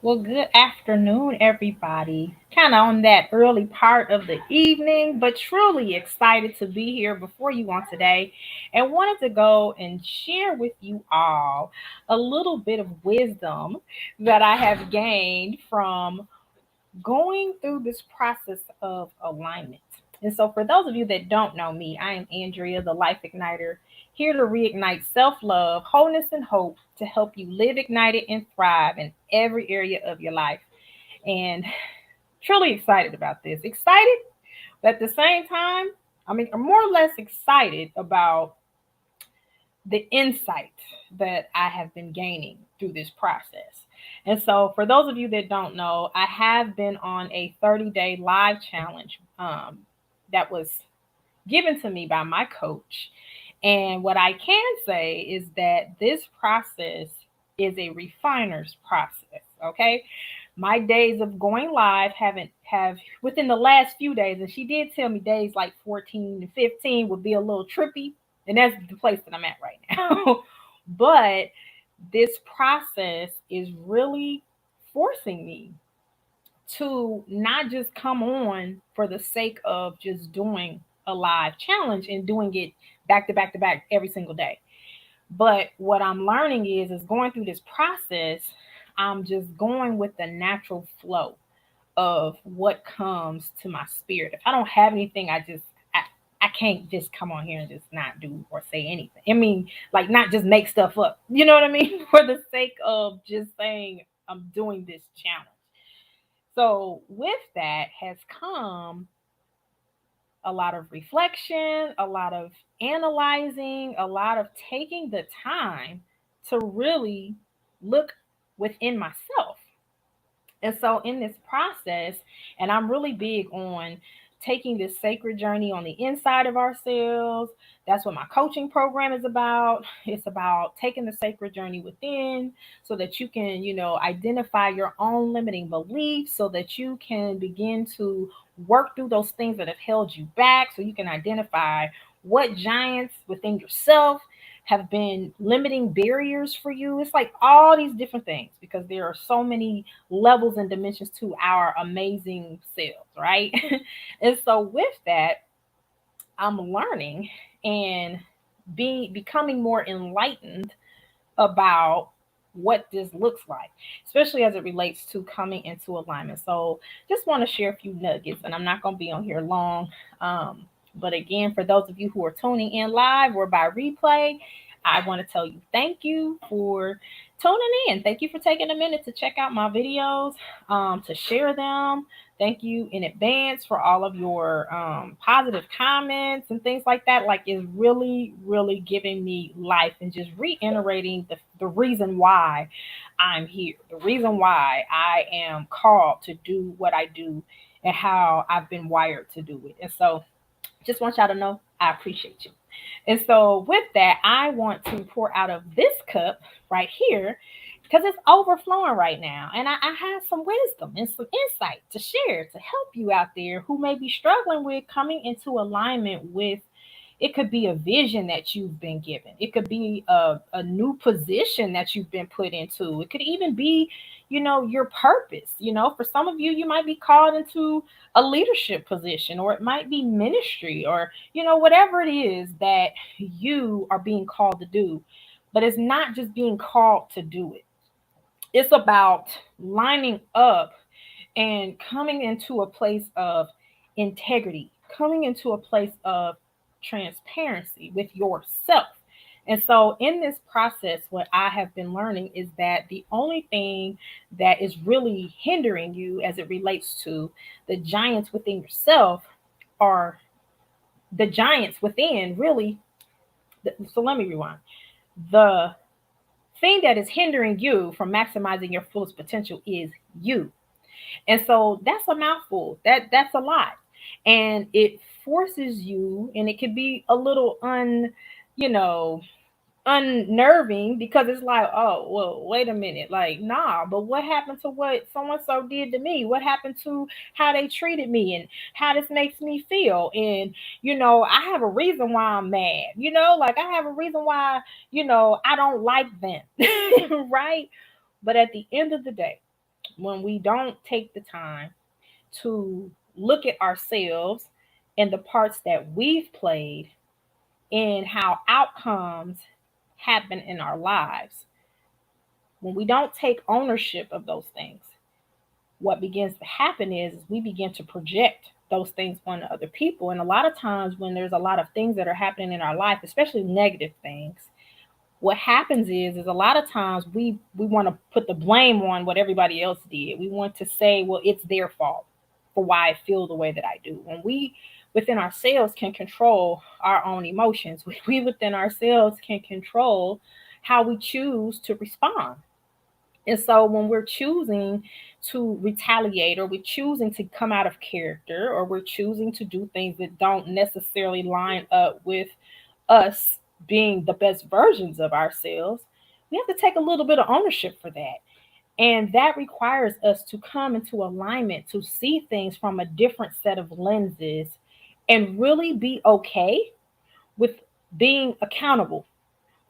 Well, good afternoon, everybody. Kind of on that early part of the evening, but truly excited to be here before you on today and wanted to go and share with you all a little bit of wisdom that I have gained from going through this process of alignment. And so, for those of you that don't know me, I am Andrea, the Life Igniter, here to reignite self love, wholeness, and hope to help you live ignited and thrive in every area of your life. And truly excited about this. Excited, but at the same time, I'm more or less excited about the insight that I have been gaining through this process. And so, for those of you that don't know, I have been on a 30-day live challenge that was given to me by my coach. And what I can say is that this process is a refiner's process. Okay. My days of going live haven't have within the last few days, and she did tell me days like 14 and 15 would be a little trippy, and that's the place that I'm at right now. But this process is really forcing me to not just come on for the sake of just doing a live challenge and doing it back to back to back every single day. But what I'm learning is going through this process, I'm just going with the natural flow of what comes to my spirit. If I don't have anything, I can't just come on here and just not do or say anything. I mean, like not just make stuff up. You know what I mean? For the sake of just saying I'm doing this challenge. So with that has come a lot of reflection, a lot of analyzing, a lot of taking the time to really look within myself. And so, in this process, and I'm really big on taking this sacred journey on the inside of ourselves. That's what my coaching program is about. It's about taking the sacred journey within so that you can, identify your own limiting beliefs so that you can begin to work through those things that have held you back so you can identify what giants within yourself have been limiting barriers for you. It's like all these different things because there are so many levels and dimensions to our amazing selves, right? And so with that, I'm learning and becoming more enlightened about what this looks like, especially as it relates to coming into alignment. So just want to share a few nuggets, and I'm not going to be on here long. Um, but again, for those of you who are tuning in live or by replay, I want to tell you thank you for tuning in. Thank you for taking a minute to check out my videos, to share them. Thank you in advance for all of your positive comments and things like that. Like, it's really, really giving me life and just reiterating the reason why I'm here, the reason why I am called to do what I do and how I've been wired to do it. And so, just want y'all to know I appreciate you. And so, with that, I want to pour out of this cup right here because it's overflowing right now. And I have some wisdom and some insight to share to help you out there who may be struggling with coming into alignment with. It could be a vision that you've been given. It could be a new position that you've been put into. It could even be, your purpose. For some of you, you might be called into a leadership position, or it might be ministry, or, whatever it is that you are being called to do. But it's not just being called to do it, it's about lining up and coming into a place of integrity, coming into a place of transparency with yourself. And so, in this process, what I have been learning is that the only thing that is really hindering you as it relates to the giants within yourself are the giants within, really. So, let me rewind. The thing that is hindering you from maximizing your fullest potential is you. And so that's a mouthful. That's a lot. And it forces you, and it can be a little you know, unnerving because it's like, oh, well, wait a minute. Like, nah, but what happened to what so and so did to me? What happened to how they treated me and how this makes me feel? And, I have a reason why I'm mad, like I have a reason why, I don't like them. Right. But at the end of the day, when we don't take the time to look at ourselves and the parts that we've played in how outcomes happen in our lives, when we don't take ownership of those things, what begins to happen is we begin to project those things onto other people. And a lot of times, when there's a lot of things that are happening in our life, especially negative things, what happens is a lot of times we want to put the blame on what everybody else did. We want to say, well, it's their fault for why I feel the way that I do. When we within ourselves can control our own emotions, we within ourselves can control how we choose to respond. And so when we're choosing to retaliate, or we're choosing to come out of character, or we're choosing to do things that don't necessarily line up with us being the best versions of ourselves, we have to take a little bit of ownership for that. And that requires us to come into alignment, to see things from a different set of lenses, and really be okay with being accountable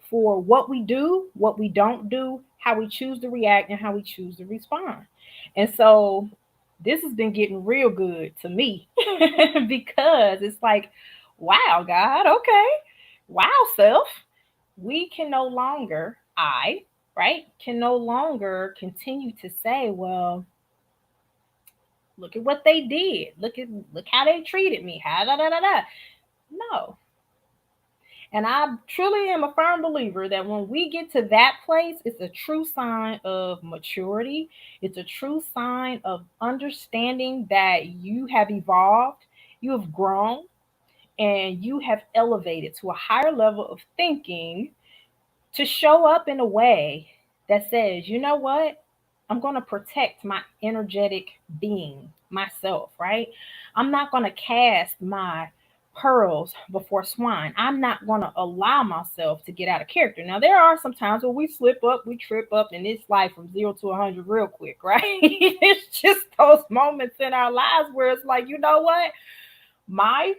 for what we do, what we don't do, how we choose to react, and how we choose to respond. And so this has been getting real good to me because it's like, wow, God, okay, wow, self, we can no longer, right, can no longer continue to say, well, look at what they did. Look how they treated me. Ha da da da da. No. And I truly am a firm believer that when we get to that place, it's a true sign of maturity. It's a true sign of understanding that you have evolved, you have grown, and you have elevated to a higher level of thinking to show up in a way that says, you know what? I'm going to protect my energetic being, myself, right? I'm not going to cast my pearls before swine. I'm not going to allow myself to get out of character. Now, there are some times where we slip up, we trip up in this life from 0 to 100 real quick, right? It's just those moments in our lives where it's like, you know what? My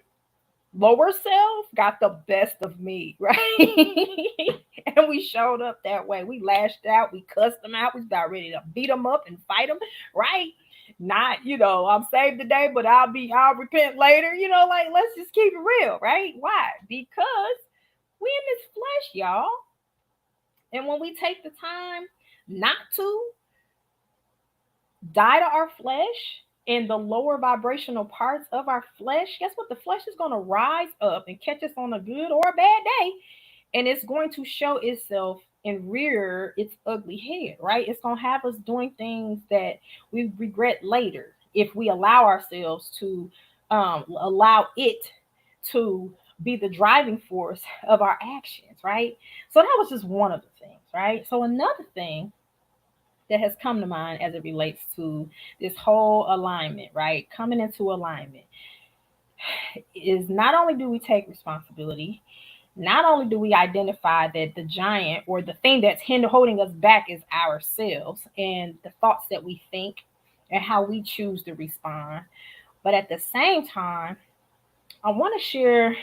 lower self got the best of me, right? And we showed up that way. We lashed out, we cussed them out, we got ready to beat them up and fight them, right? Not, I'm saved today, but I'll repent later. Like, let's just keep it real, right? Why? Because we in this flesh, y'all. And when we take the time not to die to our flesh in the lower vibrational parts of our flesh, guess what? The flesh is going to rise up and catch us on a good or a bad day, and it's going to show itself and rear its ugly head, right? It's going to have us doing things that we regret later if we allow ourselves to allow it to be the driving force of our actions, right? So that was just one of the things, right? So another thing that has come to mind as it relates to this whole alignment, right? Coming into alignment is not only do we take responsibility, not only do we identify that the giant or the thing that's holding us back is ourselves and the thoughts that we think and how we choose to respond, but at the same time, I want to share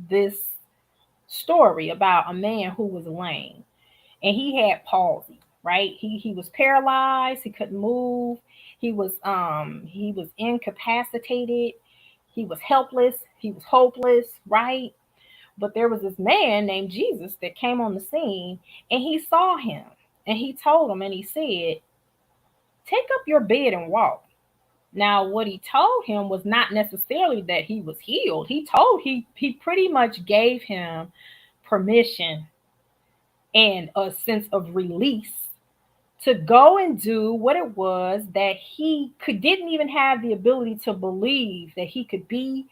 this story about a man who was lame and he had palsy, right? He was paralyzed, he couldn't move, he was incapacitated, he was helpless, he was hopeless, right? But there was this man named Jesus that came on the scene, and he saw him and he told him and he said, take up your bed and walk. Now, what he told him was not necessarily that he was healed. He pretty much gave him permission and a sense of release to go and do what it was that he didn't even have the ability to believe that he could be,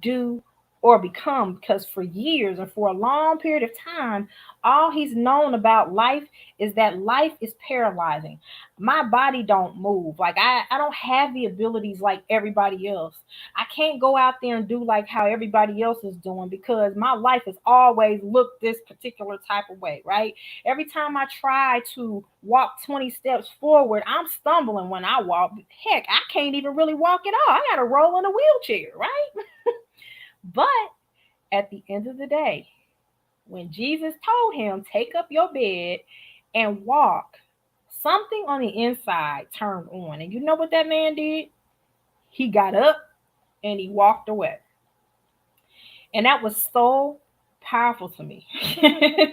do, or become, because for years and for a long period of time, all he's known about life is that life is paralyzing. My body don't move. Like, I don't have the abilities like everybody else. I can't go out there and do like how everybody else is doing because my life has always looked this particular type of way, right? Every time I try to walk 20 steps forward, I'm stumbling when I walk. Heck, I can't even really walk at all. I got to roll in a wheelchair, right? But at the end of the day, when Jesus told him, take up your bed and walk, something on the inside turned on. And you know what that man did? He got up and he walked away. And that was so powerful to me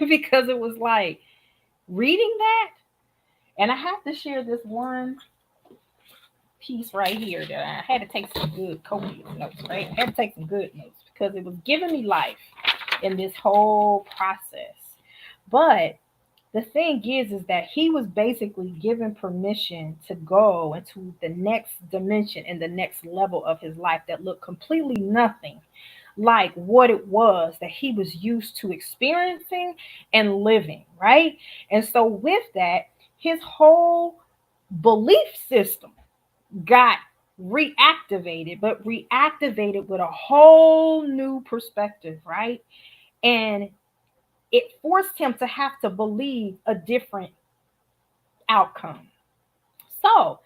because it was like reading that. And I have to share this one piece right here that I had to take some good copious notes, right? I had to take some good notes because it was giving me life in this whole process. But the thing is that he was basically given permission to go into the next dimension and the next level of his life that looked completely nothing like what it was that he was used to experiencing and living, right? And so, with that, his whole belief system got reactivated, but reactivated with a whole new perspective, right? And it forced him to have to believe a different outcome. So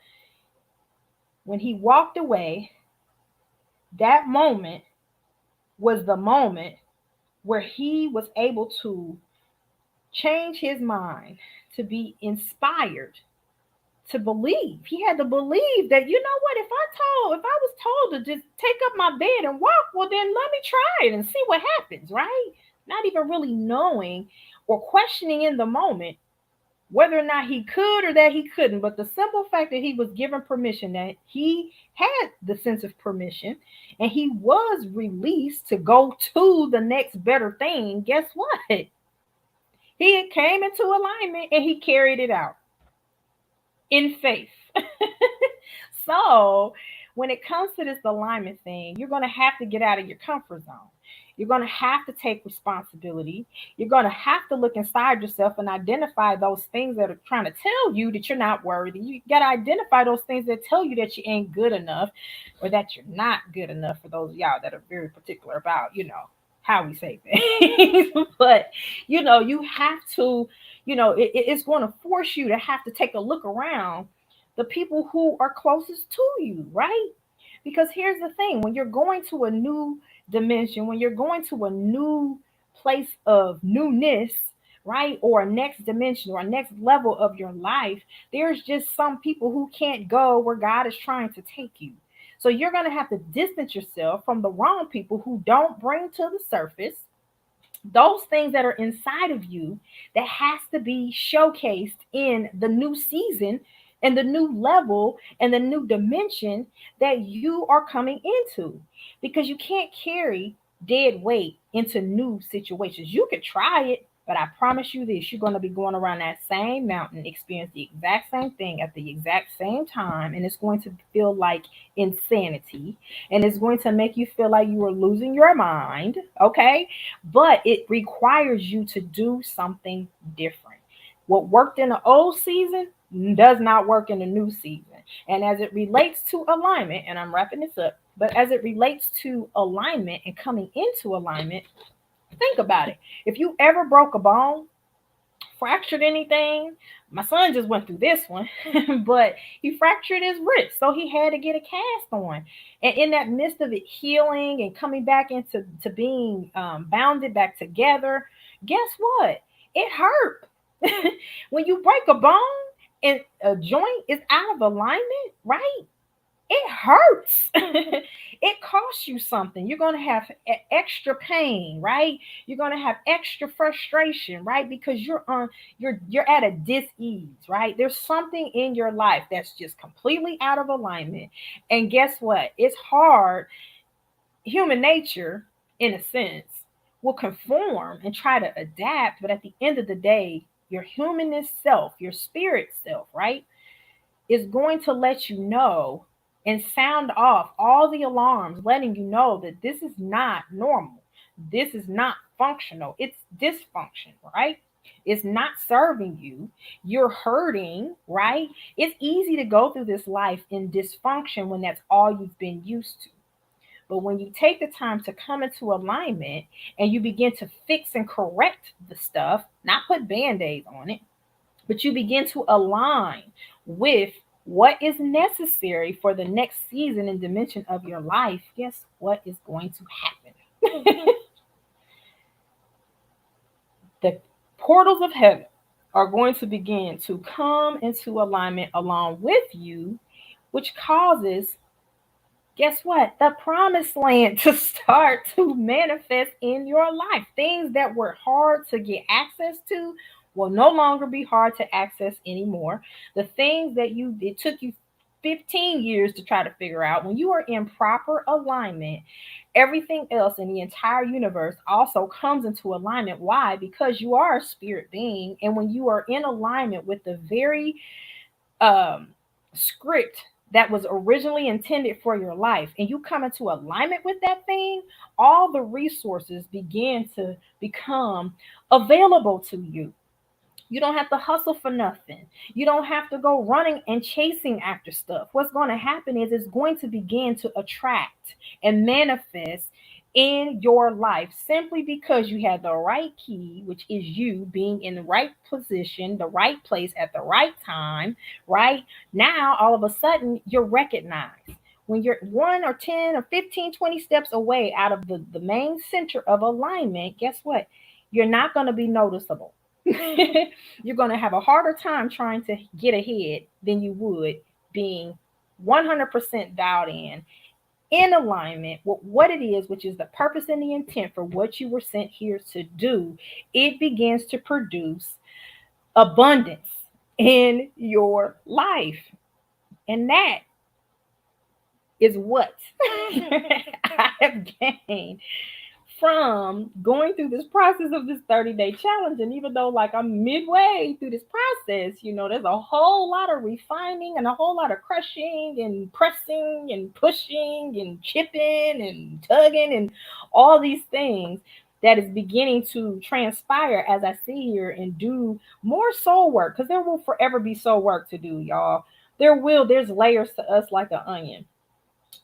when he walked away, that moment was the moment where he was able to change his mind to be inspired to believe. He had to believe that, you know what, if I was told to just take up my bed and walk, well then let me try it and see what happens, right? Not even really knowing or questioning in the moment whether or not he could or that he couldn't. But the simple fact that he was given permission, that he had the sense of permission and he was released to go to the next better thing, guess what? He came into alignment and he carried it out in faith. So, when it comes to this alignment thing, you're going to have to get out of your comfort zone. You're going to have to take responsibility. You're going to have to look inside yourself and identify those things that are trying to tell you that you're not worthy. You got to identify those things that tell you that you ain't good enough or that you're not good enough, for those of y'all that are very particular about, how we say things. But, you have to, it's going to force you to have to take a look around the people who are closest to you, right? Because here's the thing, when you're going to a new dimension, when you're going to a new place of newness, right? Or a next dimension or a next level of your life, there's just some people who can't go where God is trying to take you. So you're going to have to distance yourself from the wrong people who don't bring to the surface those things that are inside of you that has to be showcased in the new season and the new level and the new dimension that you are coming into, because you can't carry dead weight into new situations. You could try it, but I promise you this, you're going to be going around that same mountain, experience the exact same thing at the exact same time, and it's going to feel like insanity, and it's going to make you feel like you are losing your mind, okay? But it requires you to do something different. What worked in the old season does not work in the new season. And as it relates to alignment, and I'm wrapping this up, but as it relates to alignment and coming into alignment, think about it. If you ever broke a bone, fractured anything, my son just went through this one, but he fractured his wrist, so he had to get a cast on. And in that midst of it healing and coming back into being bounded back together, guess what? It hurt. When you break a bone and a joint is out of alignment, right? It hurts. It costs you something. You're going to have extra pain, right? You're going to have extra frustration, right? Because you're at a dis-ease, right? There's something in your life that's just completely out of alignment. And guess what? It's hard. Human nature, in a sense, will conform and try to adapt, but at the end of the day, your humanist self, your spirit self, right, is going to let you know and sound off all the alarms, letting you know that this is not normal. This is not functional. It's dysfunction, right? It's not serving you. You're hurting, right? It's easy to go through this life in dysfunction when that's all you've been used to. But when you take the time to come into alignment and you begin to fix and correct the stuff, not put band aids on it, but you begin to align with what is necessary for the next season and dimension of your life, guess what is going to happen? The portals of heaven are going to begin to come into alignment along with you, which causes, guess what? The promised land to start to manifest in your life. Things that were hard to get access to will no longer be hard to access anymore. The things that it took you 15 years to try to figure out, when you are in proper alignment, everything else in the entire universe also comes into alignment. Why? Because you are a spirit being, and when you are in alignment with the very um, script that was originally intended for your life, and you come into alignment with that thing, all the resources begin to become available to you. You don't have to hustle for nothing. You don't have to go running and chasing after stuff. What's going to happen is it's going to begin to attract and manifest in your life simply because you had the right key, which is you being in the right position, the right place at the right time, right? Now, all of a sudden, you're recognized. When you're 1 or 10 or 15, 20 steps away out of the main center of alignment, guess what? You're not going to be noticeable. You're going to have a harder time trying to get ahead than you would being 100% dialed in alignment with what it is, which is the purpose and the intent for what you were sent here to do. It begins to produce abundance in your life. And that is what I have gained from going through this process of this 30-day challenge. And even though, like, I'm midway through this process, there's a whole lot of refining and a whole lot of crushing and pressing and pushing and chipping and tugging and all these things that is beginning to transpire as I sit here and do more soul work, because there will forever be soul work to do, y'all. There's layers to us like an onion,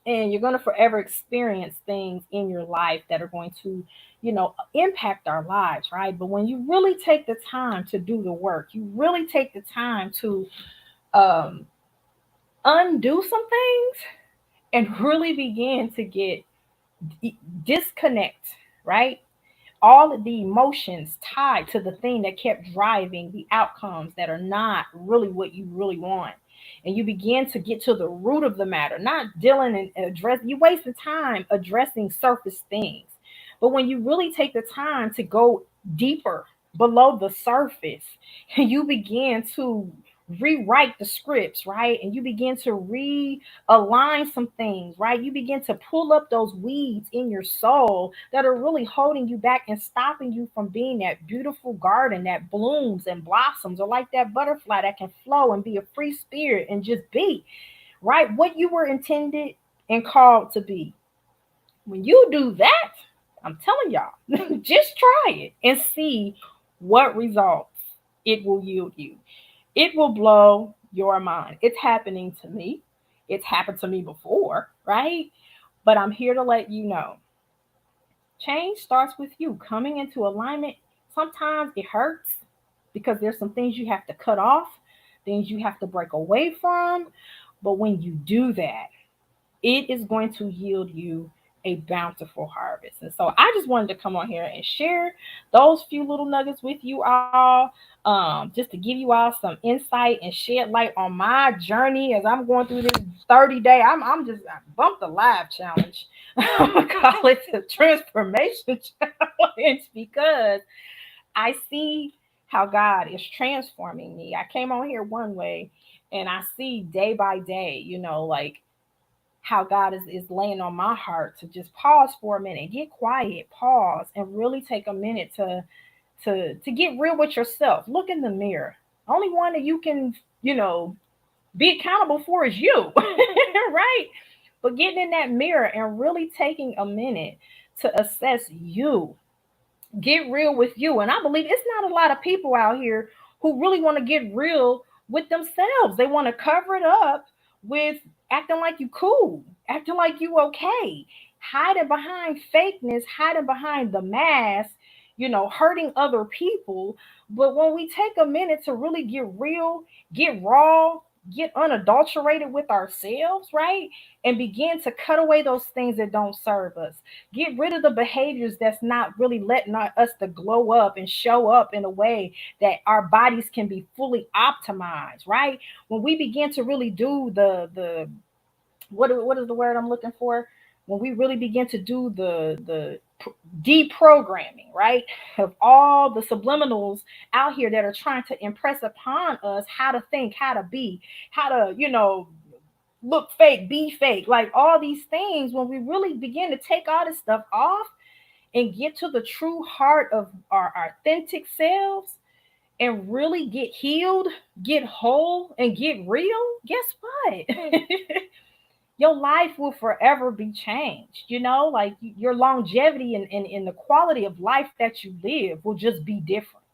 and you're going to forever experience things in your life that are going to impact our lives, right? But when you really take the time to do the work, you really take the time to um, undo some things and really begin to get disconnect, right? All of the emotions tied to the thing that kept driving the outcomes that are not really what you really want. And you begin to get to the root of the matter, not dealing and addressing. You wasting time addressing surface things. But when you really take the time to go deeper below the surface, you begin to rewrite the scripts, right? And you begin to realign some things, right? You begin to pull up those weeds in your soul that are really holding you back and stopping you from being that beautiful garden that blooms and blossoms, or like that butterfly that can flow and be a free spirit and just be, right? What you were intended and called to be. When you do that, I'm telling y'all, just try it and see what results it will yield you. It will blow your mind. It's happening to me. It's happened to me before, right? But I'm here to let you know, change starts with you coming into alignment. Sometimes it hurts because there's some things you have to cut off, things you have to break away from. But when you do that, it is going to yield you a bountiful harvest. And so I just wanted to come on here and share those few little nuggets with you all, just to give you all some insight and shed light on my journey as I'm going through this 30-day. I bumped the live challenge. I'm gonna call it the transformation challenge because I see how God is transforming me. I came on here one way, and I see day by day, like how God is laying on my heart to just pause for a minute, get quiet, pause, and really take a minute to get real with yourself. Look in the mirror. Only one that you can, be accountable for is you, right? But getting in that mirror and really taking a minute to assess you, get real with you. And I believe it's not a lot of people out here who really want to get real with themselves. They want to cover it up with acting like you cool, acting like you okay, hiding behind fakeness, hiding behind the mask, hurting other people. But when we take a minute to really get real, get raw, get unadulterated with ourselves, right? And begin to cut away those things that don't serve us. Get rid of the behaviors that's not really letting us to glow up and show up in a way that our bodies can be fully optimized, right? When we begin to really do the what is the word I'm looking for? When we really begin to do the deprogramming, right, of all the subliminals out here that are trying to impress upon us how to think, how to be, how to, look fake, be fake, like all these things. When we really begin to take all this stuff off and get to the true heart of our authentic selves and really get healed, get whole, and get real, guess what? Your life will forever be changed. Like your longevity and the quality of life that you live will just be different,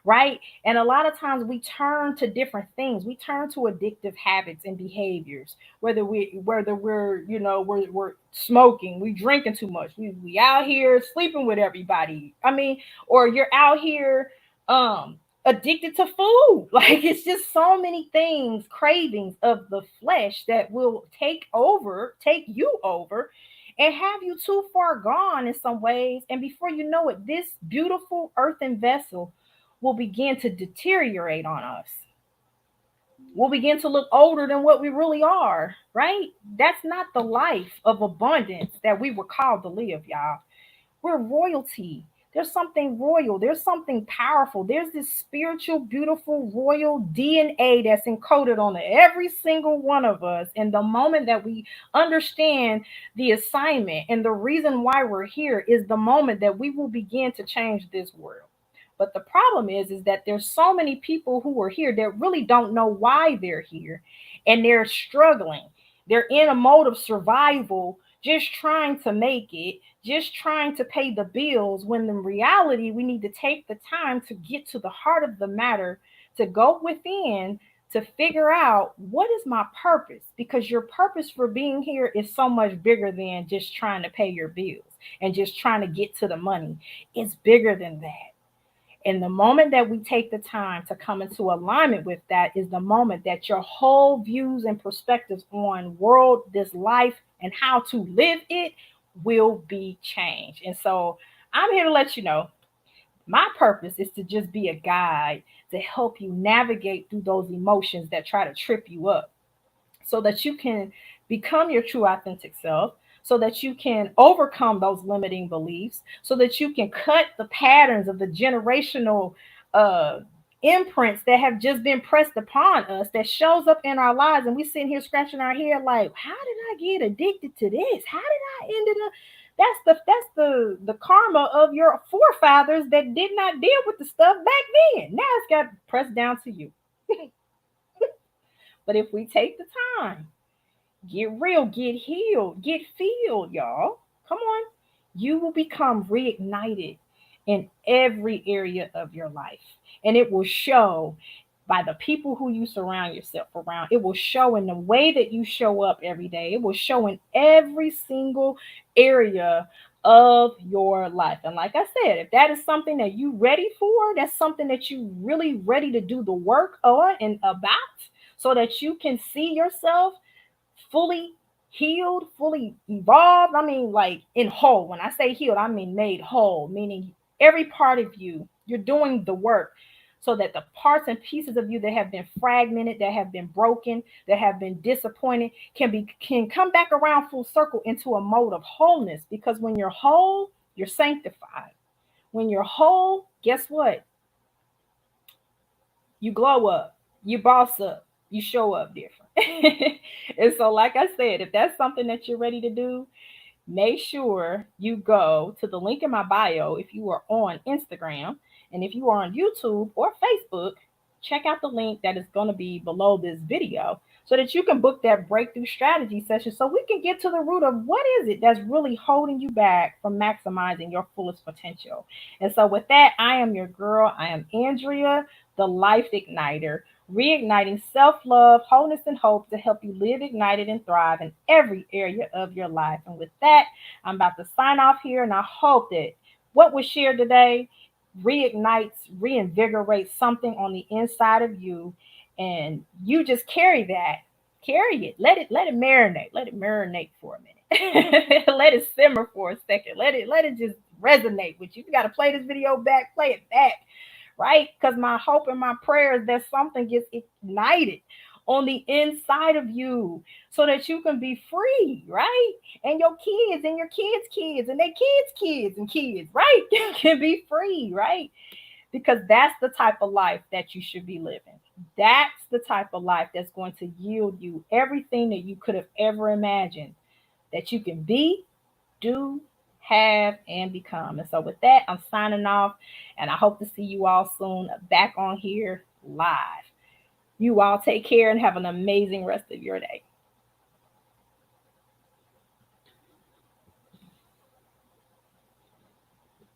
right? And a lot of times we turn to different things. We turn to addictive habits and behaviors, whether we're we're smoking, we drinking too much, we out here sleeping with everybody. I mean, or you're out here addicted to food. Like it's just so many things, cravings of the flesh that will take you over and have you too far gone in some ways. And before you know it, this beautiful earthen vessel will begin to deteriorate on us. We'll begin to look older than what we really are, right? That's not the life of abundance that we were called to live, y'all. We're royalty. There's something royal. There's something powerful. There's this spiritual, beautiful, royal DNA that's encoded on every single one of us. And the moment that we understand the assignment and the reason why we're here is the moment that we will begin to change this world. But the problem is that there's so many people who are here that really don't know why they're here, and they're struggling. They're in a mode of survival, just trying to make it, just trying to pay the bills, when in reality, we need to take the time to get to the heart of the matter, to go within, to figure out what is my purpose, because your purpose for being here is so much bigger than just trying to pay your bills and just trying to get to the money. It's bigger than that. And the moment that we take the time to come into alignment with that is the moment that your whole views and perspectives on world, this life, and how to live it will be changed. And so I'm here to let you know my purpose is to just be a guide to help you navigate through those emotions that try to trip you up, so that you can become your true authentic self, so that you can overcome those limiting beliefs, so that you can cut the patterns of the generational uh imprints that have just been pressed upon us, that shows up in our lives, and we sitting here scratching our head like, how did I get addicted to this? How did I end up? That's the karma of your forefathers that did not deal with the stuff back then. Now it's got pressed down to you. But if we take the time, get real, get healed, get filled, y'all. Come on. You will become reignited in every area of your life. And it will show by the people who you surround yourself around. It will show in the way that you show up every day. It will show in every single area of your life. And like I said, if that is something that you ready for, that's something that you really ready to do the work on and about, so that you can see yourself fully healed, fully evolved. I mean, like in whole. When I say healed, I mean made whole, meaning every part of you, you're doing the work, so that the parts and pieces of you that have been fragmented, that have been broken, that have been disappointed can come back around full circle into a mode of wholeness. Because when you're whole, you're sanctified. When you're whole, guess what? You glow up, you boss up, you show up different. And so, like I said, if that's something that you're ready to do, make sure you go to the link in my bio if you are on Instagram. And if you are on YouTube or Facebook, check out the link that is going to be below this video, so that you can book that breakthrough strategy session, so we can get to the root of what is it that's really holding you back from maximizing your fullest potential. And so with that, I am your girl. I am Andrea, the Life Igniter, reigniting self-love, wholeness, and hope to help you live ignited and thrive in every area of your life. And with that, I'm about to sign off here, and I hope that what was shared today reignites, reinvigorates something on the inside of you, And you just carry it, let it marinate for a minute. Let it simmer for a second, let it just resonate with you. You got to play this video back, play it back, right? Because my hope and my prayer is that something gets ignited on the inside of you so that you can be free, right? And your kids and your kids' kids and their kids' kids and kids, right? Can be free, right? Because that's the type of life that you should be living. That's the type of life that's going to yield you everything that you could have ever imagined that you can be, do, have, and become. And so, with that, I'm signing off, and I hope to see you all soon back on here live. You all take care and have an amazing rest of your day.